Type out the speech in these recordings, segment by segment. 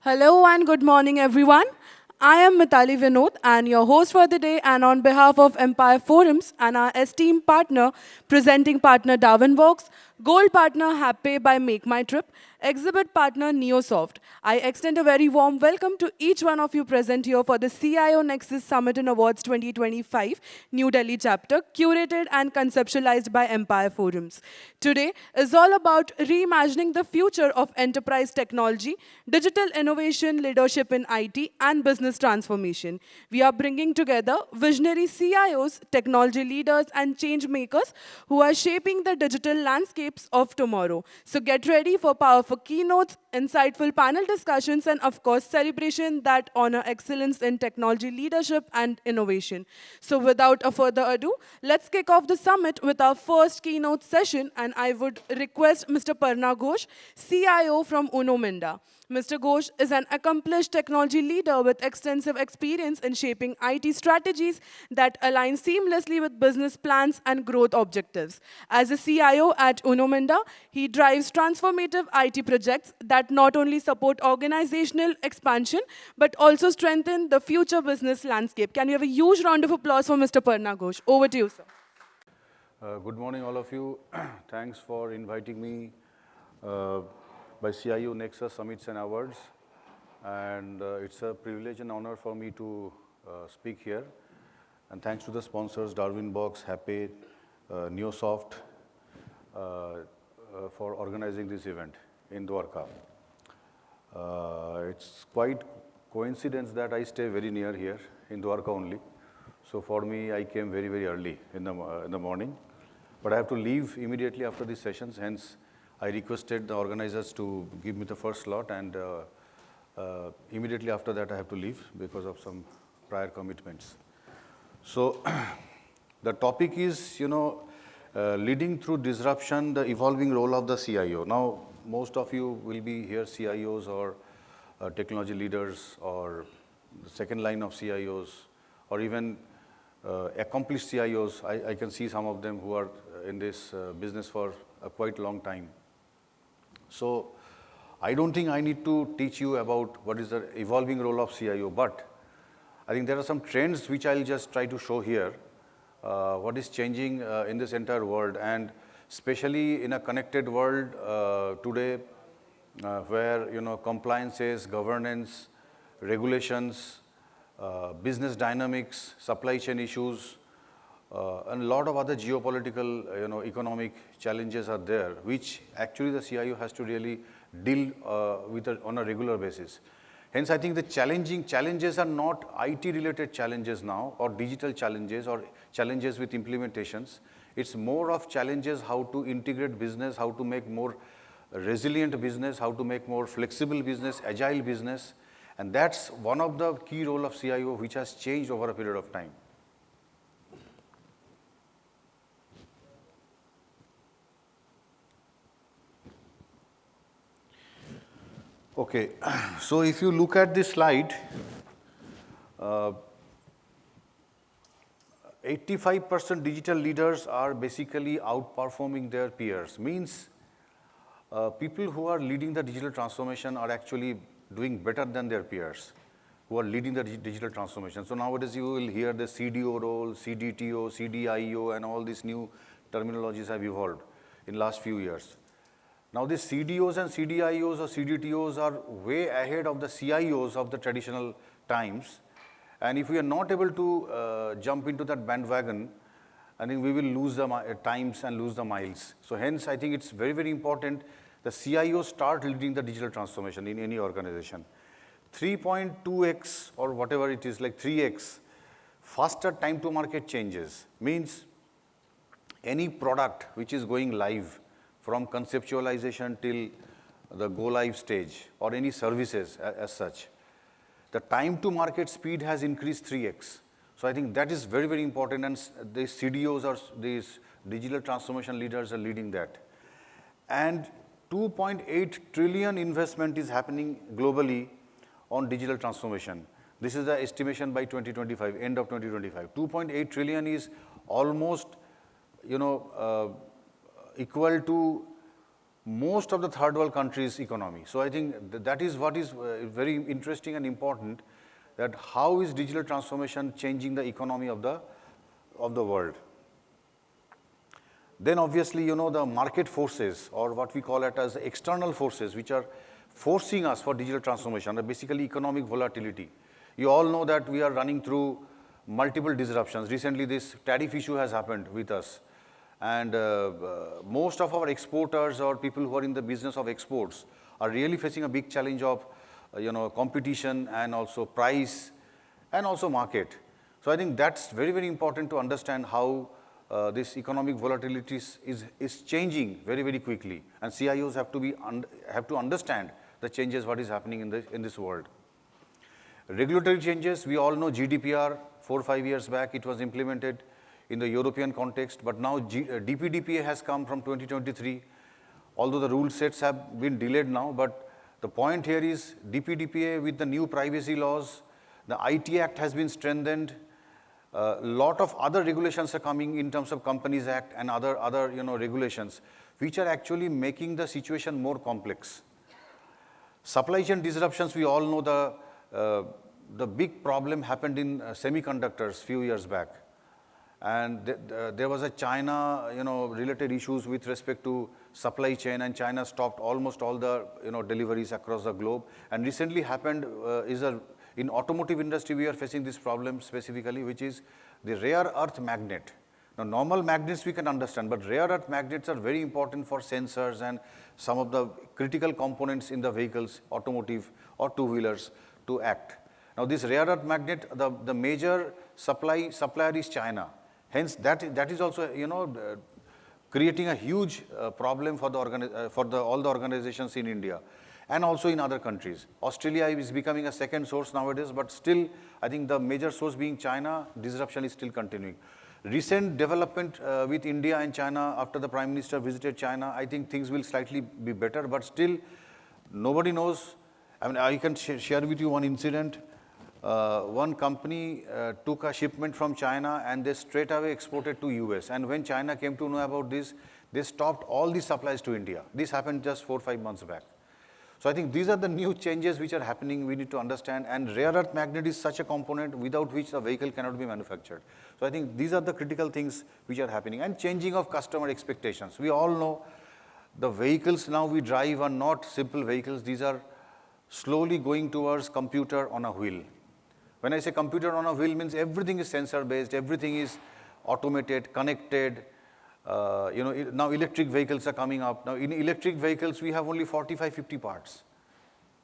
Hello and good morning, everyone. I am Mitali Vinod and your host for the day. And on behalf of Empire Forums and our esteemed partner, presenting partner Darwin Works, gold partner Happy by Make My Trip, exhibit partner Neosoft, I extend a very warm welcome to each one of you present here for the CIO Nexus Summit and Awards 2025 New Delhi chapter, curated and conceptualized by Empire Forums. Today is all about reimagining the future of enterprise technology, digital innovation, leadership in IT, and business transformation. We are bringing together visionary CIOs, technology leaders, and change makers who are shaping the digital landscapes of tomorrow. So get ready for powerful keynotes, insightful panel discussions, and of course, celebration that honor excellence in technology leadership and innovation. So without a further ado, let's kick off the summit with our first keynote session, and I would request Mr. Parna Ghosh, CIO from Uno Minda. Mr. Ghosh is an accomplished technology leader with extensive experience in shaping IT strategies that align seamlessly with business plans and growth objectives. As a CIO at Uno Minda, he drives transformative IT projects that not only support organizational expansion but also strengthen the future business landscape. Can we have a huge round of applause for Mr. Parna Ghosh? Over to you, sir. Good morning, all of you. Thanks for inviting me by CIO Nexus Summits and Awards. And it's a privilege and honor for me to speak here. And thanks to the sponsors, Darwin Box, Happy, Neosoft, for organizing this event in Dwarka. It's quite coincidence that I stay very near here in Dwarka only. So for me, I came very, very early in the morning. But I have to leave immediately after these sessions. Hence, I requested the organizers to give me the first slot, and immediately after that, I have to leave because of some prior commitments. So the topic is, leading through disruption, the evolving role of the CIO. Now, most of you will be here CIOs or technology leaders or the second line of CIOs or even accomplished CIOs. I can see some of them who are in this business for a quite long time. So I don't think I need to teach you about what is the evolving role of CIO, but I think there are some trends which I'll just try to show here, what is changing in this entire world, and especially in a connected world today where compliances, governance, regulations, business dynamics, supply chain issues, and a lot of other geopolitical, economic challenges are there, which actually the CIO has to really deal with on a regular basis. Hence, I think the challenges are not IT-related challenges now, or digital challenges, or challenges with implementations. It's more of challenges how to integrate business, how to make more resilient business, how to make more flexible business, agile business. And that's one of the key role of CIO which has changed over a period of time. Okay, so if you look at this slide, 85% digital leaders are basically outperforming their peers. Means people who are leading the digital transformation are actually doing better than their peers who are leading the digital transformation. So nowadays you will hear the CDO role, CDTO, CDIO, and all these new terminologies have evolved in last few years. Now these CDOs and CDIOs or CDTOs are way ahead of the CIOs of the traditional times. And if we are not able to jump into that bandwagon, I think we will lose the times and lose the miles. So hence, I think it's very, very important the CIOs start leading the digital transformation in any organization. 3.2x or whatever it is, like 3x, faster time to market changes means any product which is going live from conceptualization till the go live stage or any services as such, the time to market speed has increased 3x. So I think that is very, very important, and these CDOs or these digital transformation leaders are leading that. And 2.8 trillion investment is happening globally on digital transformation. This is the estimation by 2025, end of 2025. 2.8 trillion is almost, equal to most of the third world countries' economy. So I think that is what is very interesting and important, that how is digital transformation changing the economy of the world. Then obviously, the market forces, or what we call it as external forces, which are forcing us for digital transformation, are basically economic volatility. You all know that we are running through multiple disruptions. Recently, this tariff issue has happened with us. And most of our exporters or people who are in the business of exports are really facing a big challenge of, competition and also price and also market. So I think that's very, very important to understand how this economic volatility is changing very, very quickly. And CIOs have to understand the changes, what is happening in this world. Regulatory changes, we all know GDPR, 4 or 5 years back, it was implemented in the European context, but now DPDPA has come from 2023, although the rule sets have been delayed now, but the point here is DPDPA with the new privacy laws, the IT Act has been strengthened, a lot of other regulations are coming in terms of Companies Act and other regulations, which are actually making the situation more complex. Supply chain disruptions, we all know the big problem happened in semiconductors few years back. And there was a China, related issues with respect to supply chain, and China stopped almost all the, deliveries across the globe. And recently happened in automotive industry, we are facing this problem specifically, which is the rare earth magnet. Now, normal magnets we can understand, but rare earth magnets are very important for sensors and some of the critical components in the vehicles, automotive or two-wheelers, to act. Now, this rare earth magnet, the major supplier is China. Hence, that is also, creating a huge problem for all the organizations in India and also in other countries. Australia is becoming a second source nowadays, but still, I think the major source being China, disruption is still continuing. Recent development with India and China after the Prime Minister visited China, I think things will slightly be better, but still, nobody knows. I mean, I can share with you one incident. One company took a shipment from China and they straight away exported to US. And when China came to know about this, they stopped all the supplies to India. This happened just 4 or 5 months back. So I think these are the new changes which are happening, we need to understand. And rare earth magnet is such a component without which the vehicle cannot be manufactured. So I think these are the critical things which are happening. And changing of customer expectations. We all know the vehicles now we drive are not simple vehicles. These are slowly going towards computer on a wheel. When I say computer on a wheel, means everything is sensor based, everything is automated, connected. Now electric vehicles are coming up. Now in electric vehicles, we have only 45, 50 parts.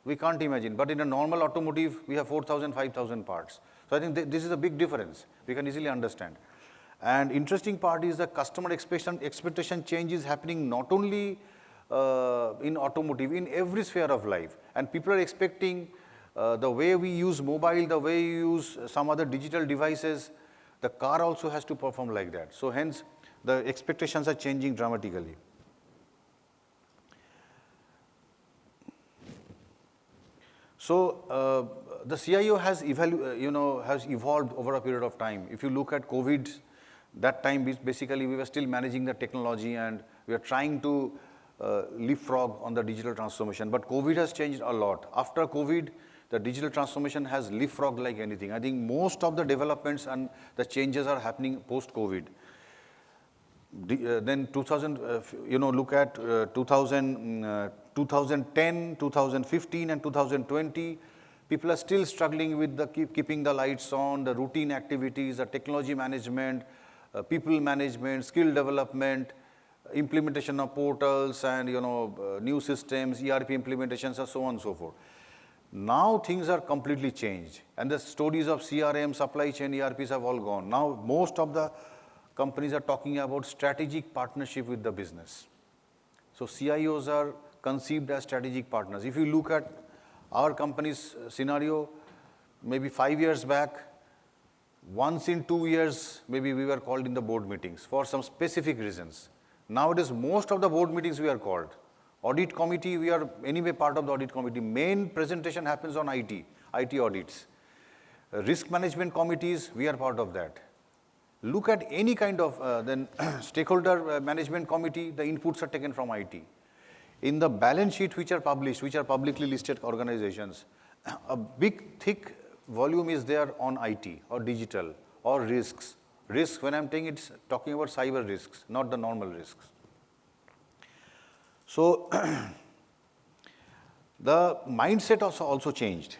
We can't imagine. But in a normal automotive, we have 4,000, 5,000 parts. So I think this is a big difference. We can easily understand. And interesting part is the customer expectation change is happening not only in automotive, in every sphere of life. And people are expecting the way we use mobile, the way you use some other digital devices, the car also has to perform like that. So hence, the expectations are changing dramatically. So the CIO has evolved over a period of time. If you look at COVID, that time basically we were still managing the technology and we are trying to leapfrog on the digital transformation. But COVID has changed a lot. After COVID, the digital transformation has leapfrogged like anything. I think most of the developments and the changes are happening post-COVID. Then look at 2010, 2015 and 2020, people are still struggling with keeping the lights on, the routine activities, the technology management, people management, skill development, implementation of portals and new systems, ERP implementations and so on and so forth. Now things are completely changed and the stories of CRM, supply chain, ERPs have all gone. Now most of the companies are talking about strategic partnership with the business. So CIOs are conceived as strategic partners. If you look at our company's scenario, maybe 5 years back, once in 2 years, maybe we were called in the board meetings for some specific reasons. Nowadays, most of the board meetings we are called. Audit committee, we are anyway part of the audit committee. Main presentation happens on IT audits. Risk management committees, we are part of that. Look at any kind of then stakeholder management committee, the inputs are taken from IT. In the balance sheet which are published, which are publicly listed organizations, a big, thick volume is there on IT or digital or risks. Risks, when I'm talking about cyber risks, not the normal risks. So the mindset also changed.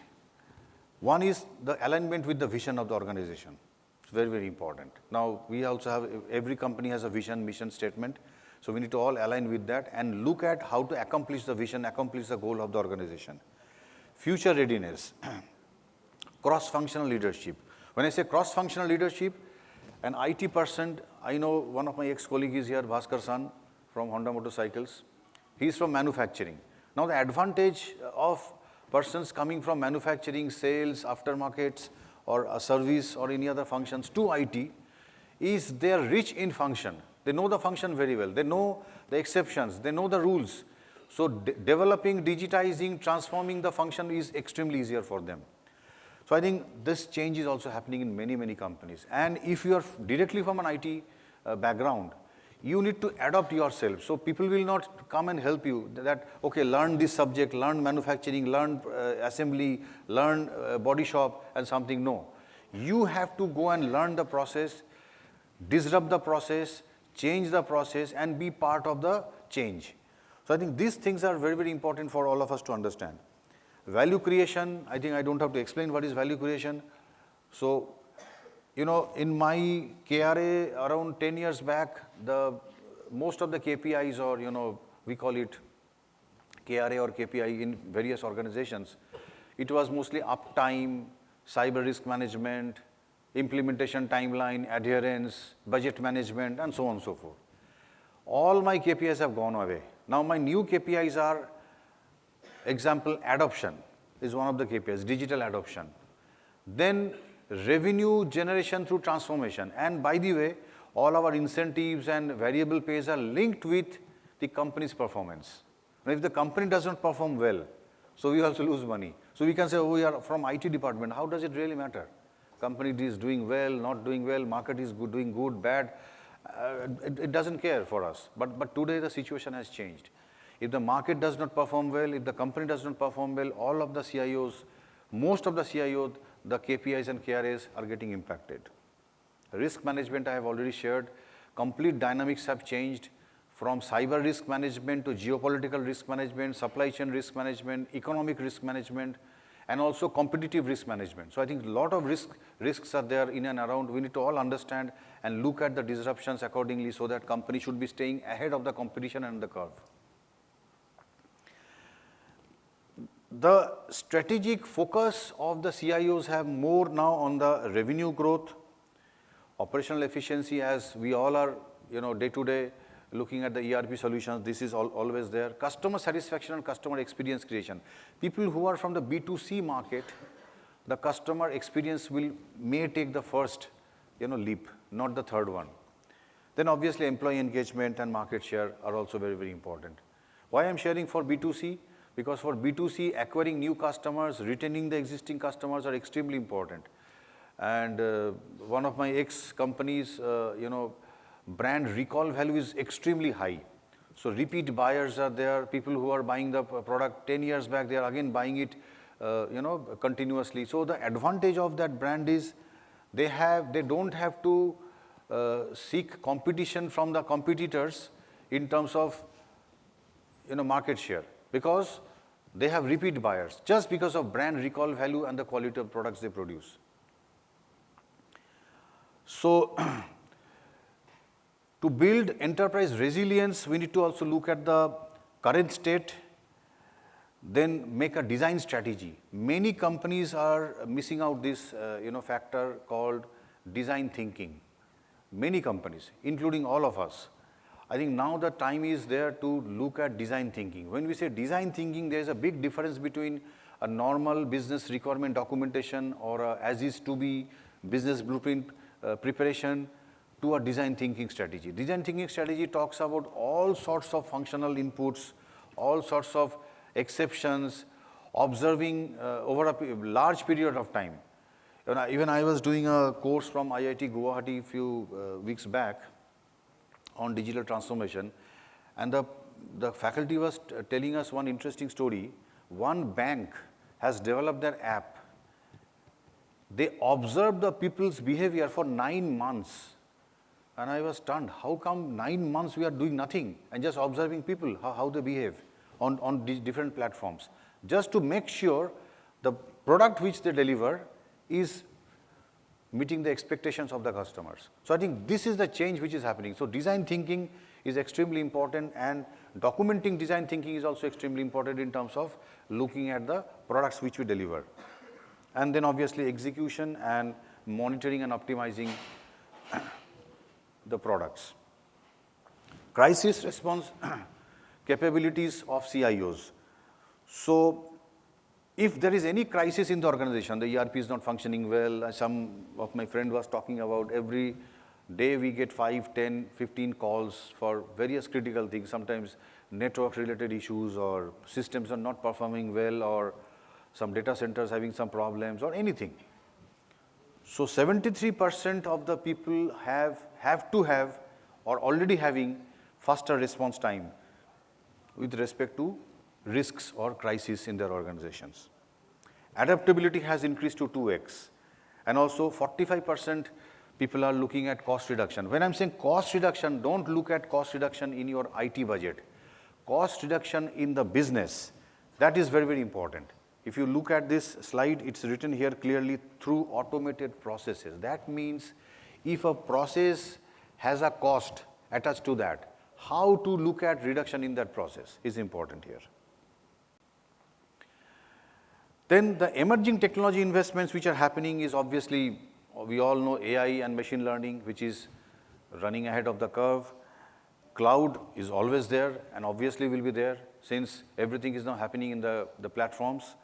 One is the alignment with the vision of the organization. It's very, very important. Now, we also have, every company has a vision, mission statement. So we need to all align with that and look at how to accomplish the vision, accomplish the goal of the organization. Future readiness, cross-functional leadership. When I say cross-functional leadership, an IT person, I know one of my ex-colleagues is here, Bhaskar San from Honda Motorcycles. He's from manufacturing. Now the advantage of persons coming from manufacturing, sales, aftermarkets, or a service or any other functions to IT is they are rich in function. They know the function very well. They know the exceptions. They know the rules. So developing, digitizing, transforming the function is extremely easier for them. So I think this change is also happening in many, many companies. And if you are directly from an IT background, you need to adopt yourself. So people will not come and help you that, okay, learn this subject, learn manufacturing, learn assembly, learn body shop and something. No. You have to go and learn the process, disrupt the process, change the process, and be part of the change. So I think these things are very, very important for all of us to understand. Value creation, I think I don't have to explain what is value creation. So, you know, in my KRA around 10 years back, most of the KPIs, or, you know, we call it KRA or KPI in various organizations, it was mostly uptime, cyber risk management, implementation timeline, adherence, budget management, and so on and so forth. All my KPIs have gone away. Now my new KPIs are, example, adoption is one of the KPIs, digital adoption. Then revenue generation through transformation. And by the way, all our incentives and variable pays are linked with the company's performance. And if the company doesn't perform well, so we also lose money. So we can say, oh, we are from IT department. How does it really matter? Company is doing well, not doing well, market is good, doing good, bad. It doesn't care for us. But today the situation has changed. If the market does not perform well, if the company does not perform well, all of the CIOs, most of the CIOs, the KPIs and KRAs are getting impacted. Risk management I have already shared. Complete dynamics have changed from cyber risk management to geopolitical risk management, supply chain risk management, economic risk management, and also competitive risk management. So I think a lot of risks are there in and around. We need to all understand and look at the disruptions accordingly so that company should be staying ahead of the competition and the curve. The strategic focus of the CIOs have more now on the revenue growth, operational efficiency, as we all are, you know, day to day looking at the ERP solutions. This is always there. Customer satisfaction and customer experience creation. People who are from the B2C market, the customer experience may take the first, you know, leap, not the third one. Then obviously employee engagement and market share are also very, very important. Why I'm sharing for B2C? Because for B2C, acquiring new customers, retaining the existing customers are extremely important. And one of my ex-companies, you know, brand recall value is extremely high. So repeat buyers are there, people who are buying the product 10 years back, they are again buying it, you know, continuously. So the advantage of that brand is they don't have to seek competition from the competitors in terms of, you know, market share, because they have repeat buyers just because of brand recall value and the quality of products they produce. So to build enterprise resilience, we need to also look at the current state, then make a design strategy. Many companies are missing out this you know, factor called design thinking. Many companies, including all of us. I think now the time is there to look at design thinking. When we say design thinking, there is a big difference between a normal business requirement documentation or a as is to be business blueprint preparation to a design thinking strategy. Design thinking strategy talks about all sorts of functional inputs, all sorts of exceptions, observing over a large period of time. Even I was doing a course from IIT Guwahati a few weeks back on digital transformation, and the the faculty was telling us one interesting story. One bank has developed their app. They observed the people's behavior for 9 months. And I was stunned. How come 9 months we are doing nothing and just observing people, how they behave on these different platforms, just to make sure the product which they deliver is meeting the expectations of the customers. So I think this is the change which is happening. So design thinking is extremely important, and documenting design thinking is also extremely important in terms of looking at the products which we deliver. And then obviously execution and monitoring and optimizing the products. Crisis response capabilities of CIOs. So if there is any crisis in the organization, the ERP is not functioning well, some of my friend was talking about every day we get 5, 10, 15 calls for various critical things, sometimes network related issues or systems are not performing well or some data centers having some problems or anything. So 73% of the people have to have or already having faster response time with respect to risks or crises in their organizations. Adaptability has increased to 2x, and also 45% people are looking at cost reduction. When I'm saying cost reduction, don't look at cost reduction in your IT budget. Cost reduction in the business, that is very, very important. If you look at this slide, it's written here clearly through automated processes. That means if a process has a cost attached to that, how to look at reduction in that process is important here. Then the emerging technology investments which are happening is obviously, we all know AI and machine learning, which is running ahead of the curve. Cloud is always there and obviously will be there since everything is now happening in the platforms.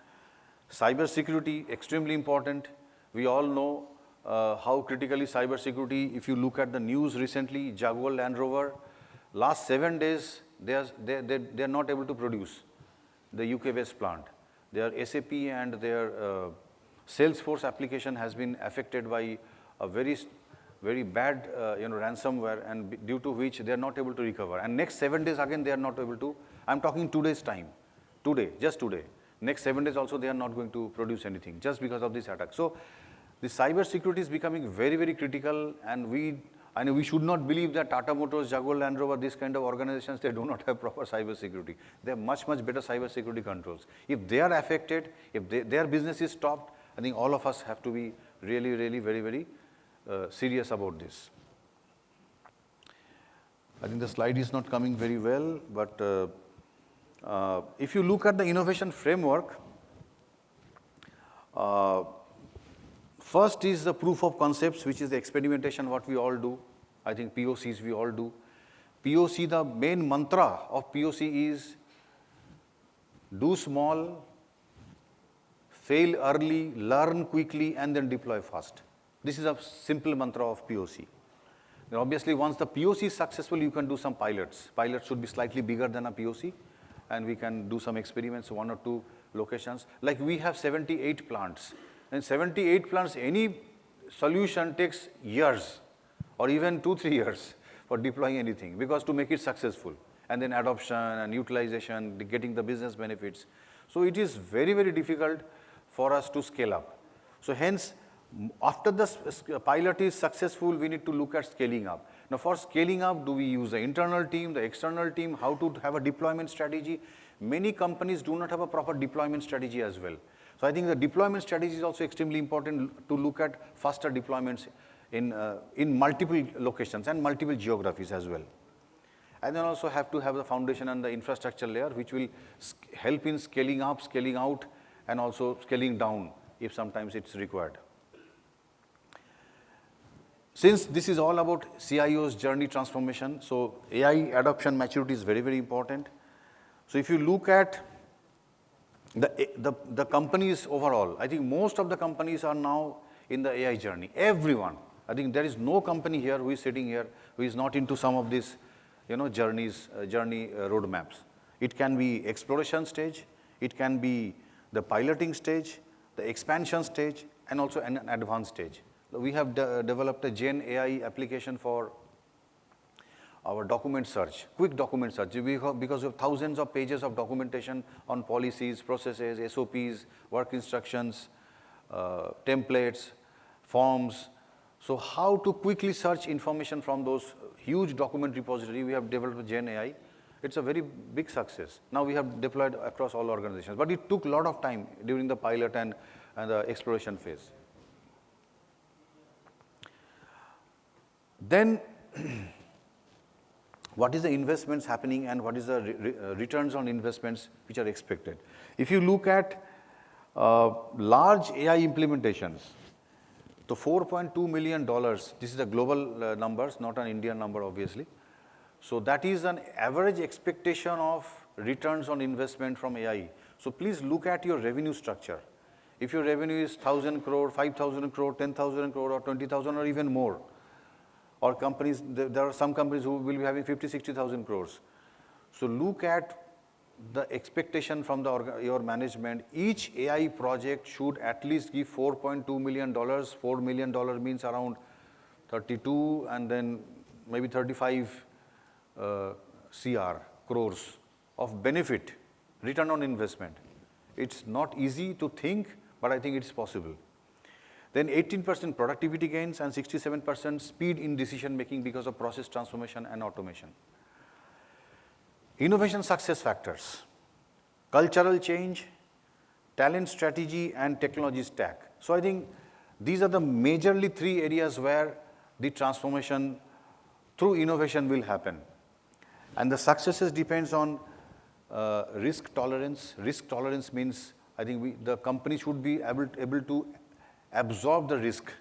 Cyber security, extremely important. We all know how critically cyber security, if you look at the news recently, Jaguar Land Rover, last 7 days, they are not able to produce the UK-based plant. Their SAP and their Salesforce application has been affected by a very bad ransomware, and due to which they are not able to recover. And next 7 days again they are not able to. I'm talking 2 days time. Today, just today. Next 7 days also they are not going to produce anything just because of this attack. So the cyber security is becoming very, very critical, and we should not believe that Tata Motors, Jaguar Land Rover, these kind of organizations, they do not have proper cyber security. They have much, much better cyber security controls. If they are affected, if their business is stopped, I think all of us have to be really, really very, very serious about this. I think the slide is not coming very well, but if you look at the innovation framework, first is the proof of concepts, which is the experimentation, what we all do. I think POCs we all do. POC, the main mantra of POC is do small, fail early, learn quickly, and then deploy fast. This is a simple mantra of POC. Now, obviously, once the POC is successful, you can do some pilots. Pilots should be slightly bigger than a POC, and we can do some experiments, 1 or 2 locations. Like we have 78 plants. And 78 plants, any solution takes years or even 2-3 years for deploying anything, because to make it successful, and then adoption and utilization, getting the business benefits. So it is very, very difficult for us to scale up. So hence, after the pilot is successful, we need to look at scaling up. Now for scaling up, do we use the internal team, the external team, how to have a deployment strategy? Many companies do not have a proper deployment strategy as well. So I think the deployment strategy is also extremely important to look at faster deployments in multiple locations and multiple geographies as well. And then also have to have the foundation and the infrastructure layer, which will help in scaling up, scaling out, and also scaling down if sometimes it's required. Since this is all about CIO's journey transformation, so AI adoption maturity is very, very important. So if you look at the companies overall, I think most of the companies are now in the AI journey. Everyone. I think there is no company here who is sitting here who is not into some of these, journey roadmaps. It can be exploration stage, it can be the piloting stage, the expansion stage, and also an advanced stage. We have developed a Gen AI application for our document search, quick document search, because we have thousands of pages of documentation on policies, processes, SOPs, work instructions, templates, forms. So how to quickly search information from those huge document repository we have developed with Gen AI. It's a very big success. Now we have deployed across all organizations, but it took a lot of time during the pilot and the exploration phase. Then what is the investments happening and what is the returns on investments which are expected? If you look at large AI implementations, the $4.2 million, this is the global numbers, not an Indian number obviously. So that is an average expectation of returns on investment from AI. So please look at your revenue structure. If your revenue is 1,000 crore, 5,000 crore, 10,000 crore or 20,000 or even more, or companies, there are some companies who will be having 50, 60,000 crores. So look at the expectation from your management. Each AI project should at least give $4.2 million. $4 million means around 32 and then maybe 35 crores of benefit, return on investment. It's not easy to think, but I think it's possible. Then 18% productivity gains and 67% speed in decision making because of process transformation and automation. Innovation success factors, cultural change, talent strategy, and technology stack. So I think these are the majorly three areas where the transformation through innovation will happen. And the successes depends on risk tolerance. Risk tolerance means I think the company should be able to absorb the risk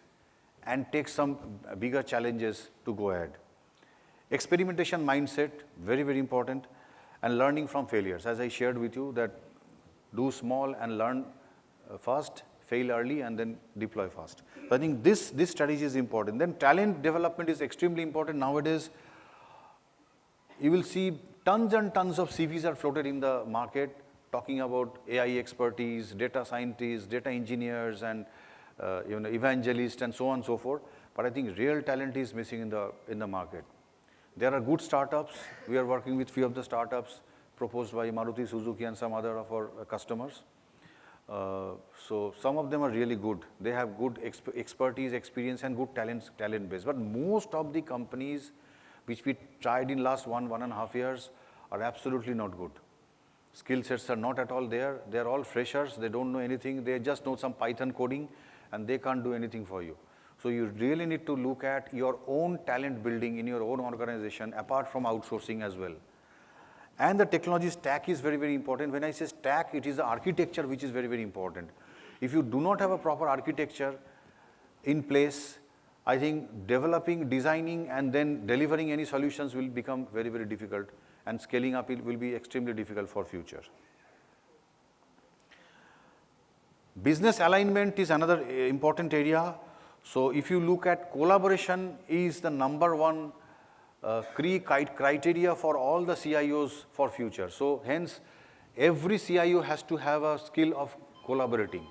and take some bigger challenges to go ahead. Experimentation mindset, very, very important, and learning from failures. As I shared with you that do small and learn fast, fail early, and then deploy fast. So I think this strategy is important. Then talent development is extremely important nowadays. You will see tons and tons of CVs are floated in the market talking about AI expertise, data scientists, data engineers, and evangelists, and so on and so forth. But I think real talent is missing in the market. There are good startups. We are working with few of the startups proposed by Maruti Suzuki and some other of our customers. So some of them are really good. They have good expertise, experience, and good talent base. But most of the companies which we tried in last 1.5 years are absolutely not good. Skill sets are not at all there. They're all freshers. They don't know anything. They just know some Python coding, and they can't do anything for you. So you really need to look at your own talent building in your own organization, apart from outsourcing as well. And the technology stack is very, very important. When I say stack, it is the architecture which is very, very important. If you do not have a proper architecture in place, I think developing, designing, and then delivering any solutions will become very, very difficult, and scaling up it will be extremely difficult for future. Business alignment is another important area. So if you look at collaboration is the number one criteria for all the CIOs for future. So hence, every CIO has to have a skill of collaborating.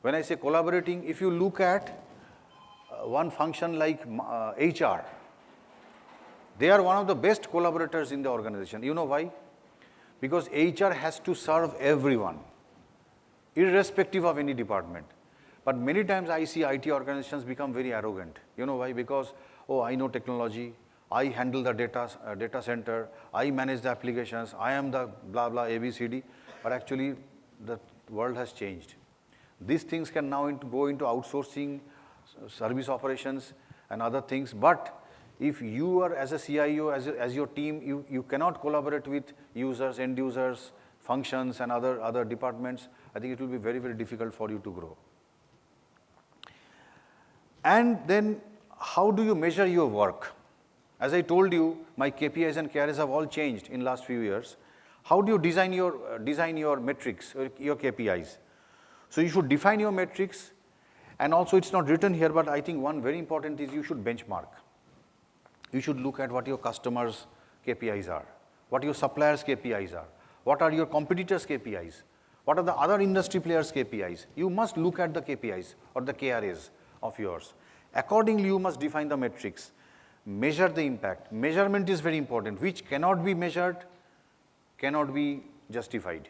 When I say collaborating, if you look at one function like HR, they are one of the best collaborators in the organization. You know why? Because HR has to serve everyone, irrespective of any department. But many times I see IT organizations become very arrogant. You know why? Because, oh, I know technology, I handle the data center, I manage the applications, I am the blah, blah, ABCD. But actually, the world has changed. These things can now go into outsourcing, service operations, and other things. But if you are, as a CIO, as your team, you cannot collaborate with users, end users, functions, and other departments, I think it will be very, very difficult for you to grow. And then, how do you measure your work? As I told you, my KPIs and KRAs have all changed in last few years. How do you design your metrics, your KPIs? So you should define your metrics, and also it's not written here, but I think one very important is you should benchmark. You should look at what your customers' KPIs are, what your suppliers' KPIs are, what are your competitors' KPIs, what are the other industry players' KPIs. You must look at the KPIs or the KRAs of yours. Accordingly, you must define the metrics. Measure the impact. Measurement is very important. Which cannot be measured, cannot be justified.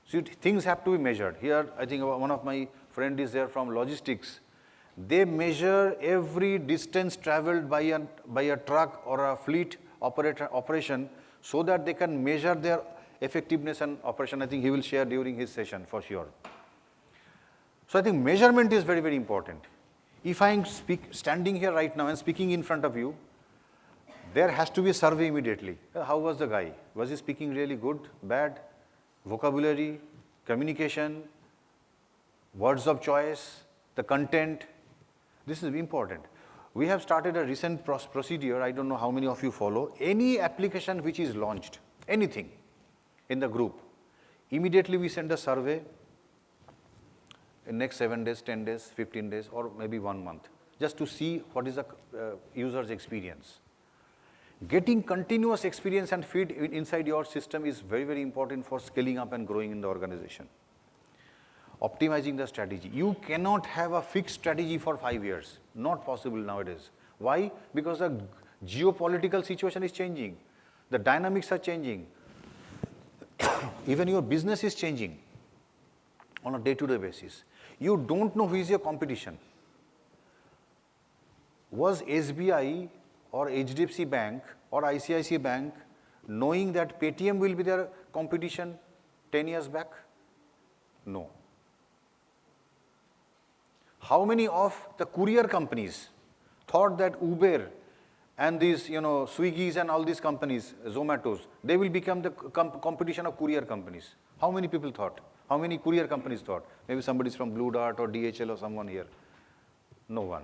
So things have to be measured. Here, I think one of my friend is there from logistics. They measure every distance traveled by a truck or a fleet operation so that they can measure their effectiveness and operation. I think he will share during his session for sure. So I think measurement is very, very important. If I am standing here right now and speaking in front of you, there has to be a survey immediately. How was the guy? Was he speaking really good, bad? Vocabulary, communication, words of choice, the content. This is important. We have started a recent procedure, I don't know how many of you follow. Any application which is launched, anything in the group, immediately we send a survey in next 7 days, 10 days, 15 days, or maybe 1 month, just to see what is the user's experience. Getting continuous experience and feed inside your system is very, very important for scaling up and growing in the organization. Optimizing the strategy. You cannot have a fixed strategy for 5 years. Not possible nowadays. Why? Because the geopolitical situation is changing. The dynamics are changing. Even your business is changing on a day-to-day basis. You don't know who is your competition. Was SBI or HDFC Bank or ICICI Bank knowing that Paytm will be their competition 10 years back? No. How many of the courier companies thought that Uber and these, Swiggies and all these companies, Zomatos, they will become the competition of courier companies? How many people thought? How many courier companies thought? Maybe somebody is from Blue Dart or DHL or someone here. No one.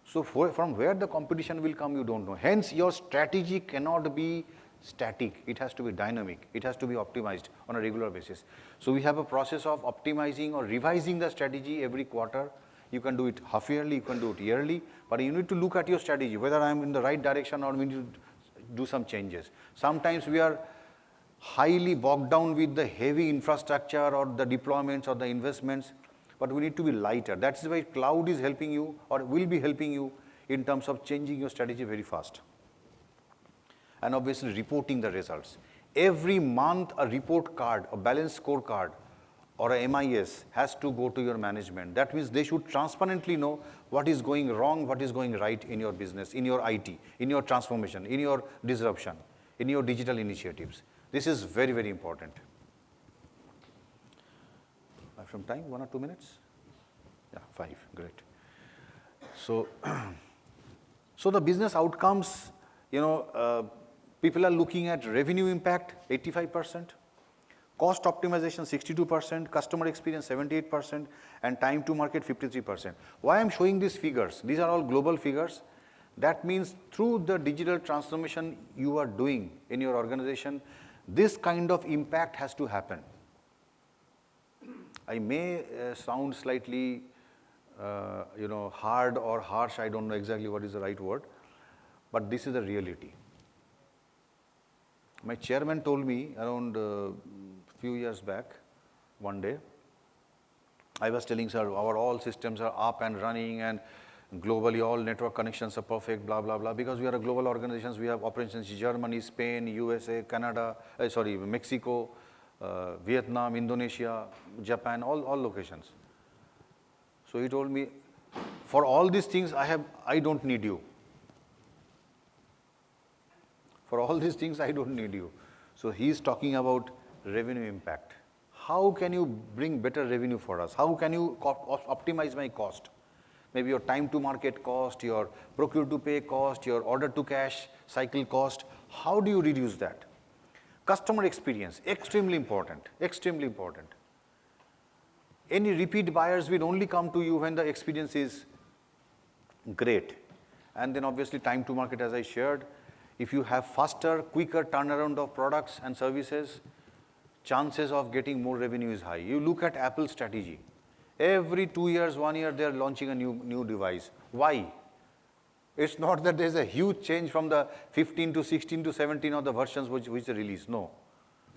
So from where the competition will come, you don't know. Hence, your strategy cannot be static. It has to be dynamic. It has to be optimized on a regular basis. So we have a process of optimizing or revising the strategy every quarter. You can do it half yearly, you can do it yearly, but you need to look at your strategy, whether I am in the right direction or we need to do some changes. Sometimes we are highly bogged down with the heavy infrastructure or the deployments or the investments, but we need to be lighter. That's why cloud is helping you or will be helping you in terms of changing your strategy very fast. And obviously reporting the results. Every month a report card, a balance scorecard or a MIS has to go to your management. That means they should transparently know what is going wrong, what is going right in your business, in your IT, in your transformation, in your disruption, in your digital initiatives. This is very, very important. I have some time, 1 or 2 minutes? Yeah, 5, great. So, so the business outcomes, people are looking at revenue impact, 85%, cost optimization, 62%, customer experience, 78%, and time to market, 53%. Why I'm showing these figures? These are all global figures. That means through the digital transformation you are doing in your organization, this kind of impact has to happen. I may sound slightly, hard or harsh, I don't know exactly what is the right word, but this is the reality. My chairman told me around a few years back, one day, I was telling sir, our all systems are up and running and globally all network connections are perfect, blah, blah, blah, because we are a global organization, we have operations in Germany, Spain, USA, Canada, Mexico, Vietnam, Indonesia, Japan, all locations. So he told me, for all these things, I don't need you. For all these things, I don't need you. So he's talking about revenue impact. How can you bring better revenue for us? How can you optimize my cost? Maybe your time to market cost, your procure to pay cost, your order to cash cycle cost. How do you reduce that? Customer experience, extremely important, extremely important. Any repeat buyers will only come to you when the experience is great. And then obviously time to market, as I shared, if you have faster, quicker turnaround of products and services, chances of getting more revenue is high. You look at Apple's strategy. Every 2 years, 1 year, they're launching a new device. Why? It's not that there's a huge change from the 15 to 16 to 17 of the versions which they release. No.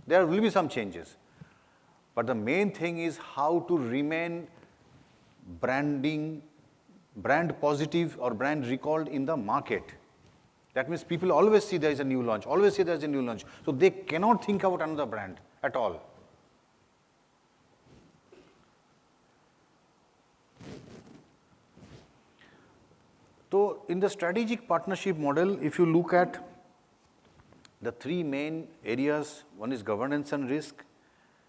There will be some changes. But the main thing is how to remain brand positive or brand recalled in the market. That means people always see there is a new launch, always see there is a new launch. So they cannot think about another brand at all. So in the strategic partnership model, if you look at the three main areas, one is governance and risk,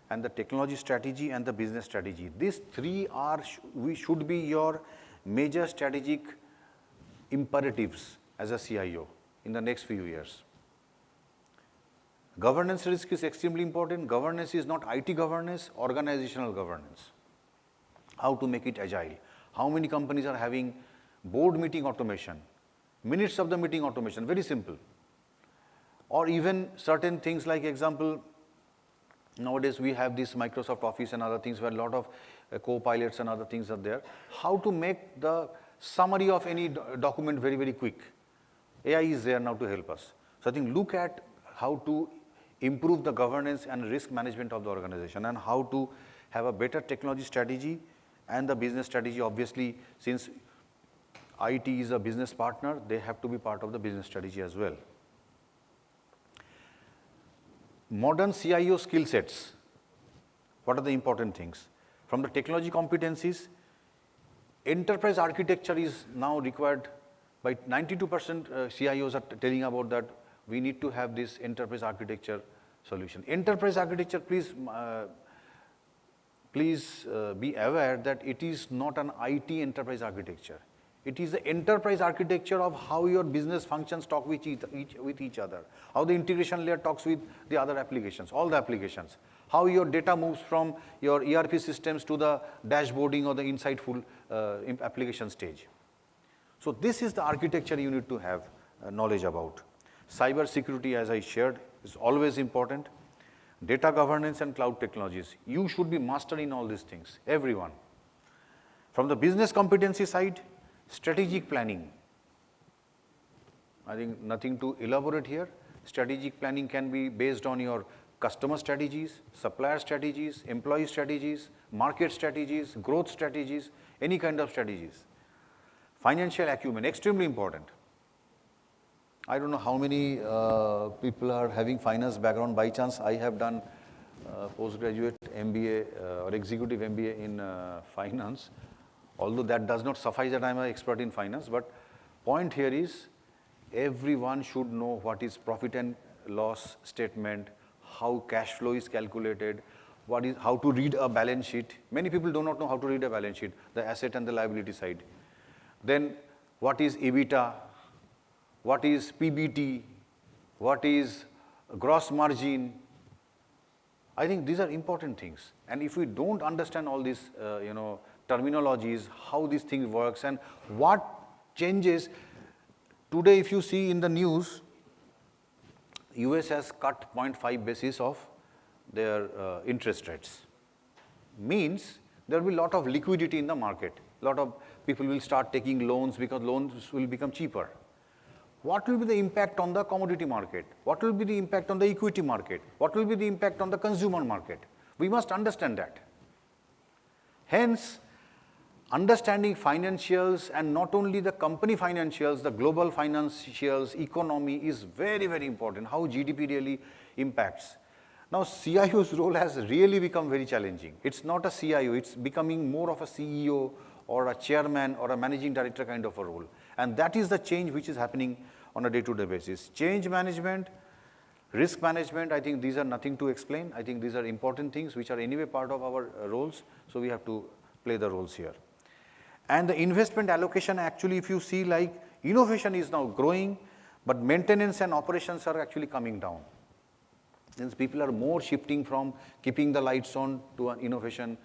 and the technology strategy and the business strategy. These three should be your major strategic imperatives as a CIO in the next few years. Governance risk is extremely important. Governance is not IT governance, organizational governance. How to make it agile. How many companies are having board meeting automation, minutes of the meeting automation, very simple. Or even certain things like example, nowadays we have this Microsoft Office and other things where a lot of co-pilots and other things are there. How to make the summary of any document very, very quick. AI is there now to help us. So I think look at how to improve the governance and risk management of the organization and how to have a better technology strategy and the business strategy. Obviously, since IT is a business partner, they have to be part of the business strategy as well. Modern CIO skill sets. What are the important things? From the technology competencies, enterprise architecture is now required by 92% CIOs are telling about that we need to have this enterprise architecture solution. Enterprise architecture, please be aware that it is not an IT enterprise architecture. It is the enterprise architecture of how your business functions talk with each other, how the integration layer talks with the other applications, all the applications, how your data moves from your ERP systems to the dashboarding or the insightful application stage. So this is the architecture you need to have knowledge about. Cyber security, as I shared, is always important. Data governance and cloud technologies. You should be master in all these things, everyone. From the business competency side, strategic planning. I think nothing to elaborate here. Strategic planning can be based on your customer strategies, supplier strategies, employee strategies, market strategies, growth strategies, any kind of strategies. Financial acumen, extremely important. I don't know how many people are having finance background. By chance, I have done postgraduate MBA or executive MBA in finance. Although that does not suffice that I am an expert in finance, but point here is everyone should know what is profit and loss statement, how cash flow is calculated, how to read a balance sheet. Many people do not know how to read a balance sheet, the asset and the liability side. Then what is EBITDA, what is PBT, what is gross margin. I think these are important things. And if we don't understand all these, terminologies, how this thing works and what changes. Today, if you see in the news, US has cut 0.5 basis of their interest rates. Means there will be a lot of liquidity in the market. A lot of people will start taking loans because loans will become cheaper. What will be the impact on the commodity market? What will be the impact on the equity market? What will be the impact on the consumer market? We must understand that. Hence, understanding financials and not only the company financials, the global financials, economy is very, very important, how GDP really impacts. Now, CIO's role has really become very challenging. It's not a CIO, it's becoming more of a CEO or a chairman or a managing director kind of a role. And that is the change which is happening on a day-to-day basis. Change management, risk management, I think these are nothing to explain. I think these are important things which are anyway part of our roles, so we have to play the roles here. And the investment allocation, actually, if you see, like, innovation is now growing, but maintenance and operations are actually coming down. Since people are more shifting from keeping the lights on to an innovation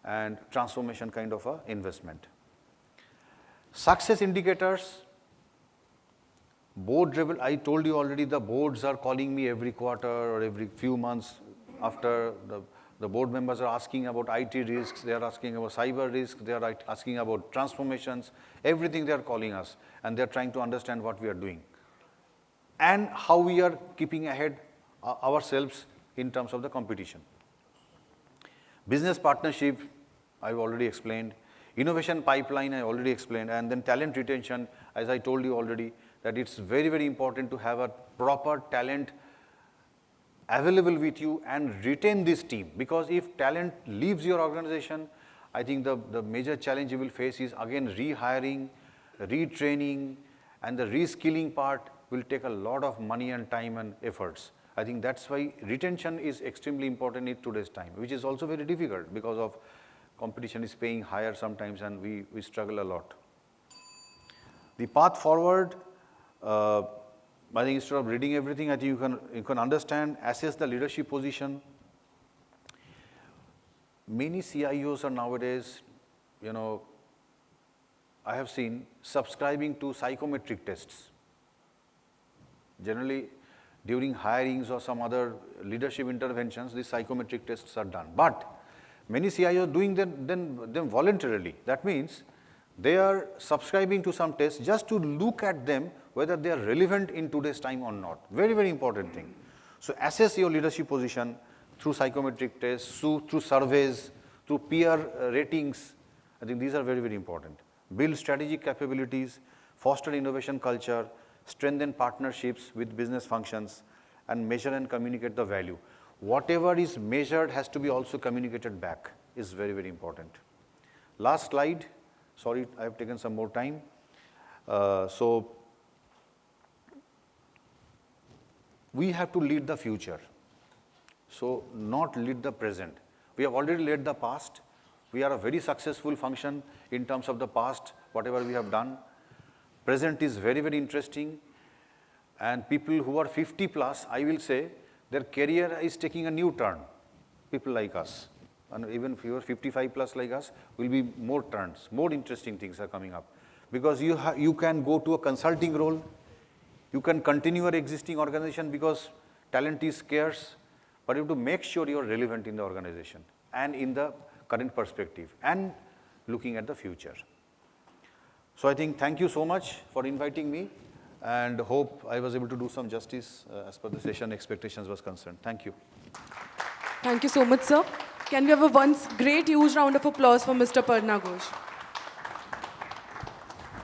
and transformation kind of a investment. Success indicators, board level, I told you already, the boards are calling me every quarter or every few months after the board members are asking about IT risks, they are asking about cyber risks, they are asking about transformations, everything they are calling us, and they are trying to understand what we are doing and how we are keeping ahead ourselves in terms of the competition. Business partnership, I've already explained. Innovation pipeline, I already explained. And then talent retention, as I told you already, that it's very, very important to have a proper talent available with you and retain this team. Because if talent leaves your organization, I think the major challenge you will face is again rehiring, retraining, and the reskilling part will take a lot of money and time and efforts. I think that's why retention is extremely important in today's time, which is also very difficult because of competition is paying higher sometimes and we struggle a lot. The path forward, I think instead of reading everything, I think you can understand, assess the leadership position. Many CIOs are nowadays, I have seen subscribing to psychometric tests. Generally, during hirings or some other leadership interventions, these psychometric tests are done. But many CIOs are doing them voluntarily. That means they are subscribing to some tests just to look at them whether they are relevant in today's time or not. Very, very important thing. So assess your leadership position through psychometric tests, through surveys, through peer ratings. I think these are very, very important. Build strategic capabilities, foster innovation culture, strengthen partnerships with business functions, and measure and communicate the value. Whatever is measured has to be also communicated back, is very, very important. Last slide. Sorry, I have taken some more time. So we have to lead the future. So not lead the present. We have already led the past. We are a very successful function in terms of the past, whatever we have done. Present is very, very interesting. And people who are 50 plus, I will say, their career is taking a new turn. People like us. And even if you are 55 plus like us, will be more turns, more interesting things are coming up. Because you can go to a consulting role, you can continue your existing organization because talent is scarce, but you have to make sure you are relevant in the organization and in the current perspective and looking at the future. So I think thank you so much for inviting me and hope I was able to do some justice as per the session expectations was concerned. Thank you. Thank you so much, sir. Can we have a once great huge round of applause for Mr. Parna Ghosh?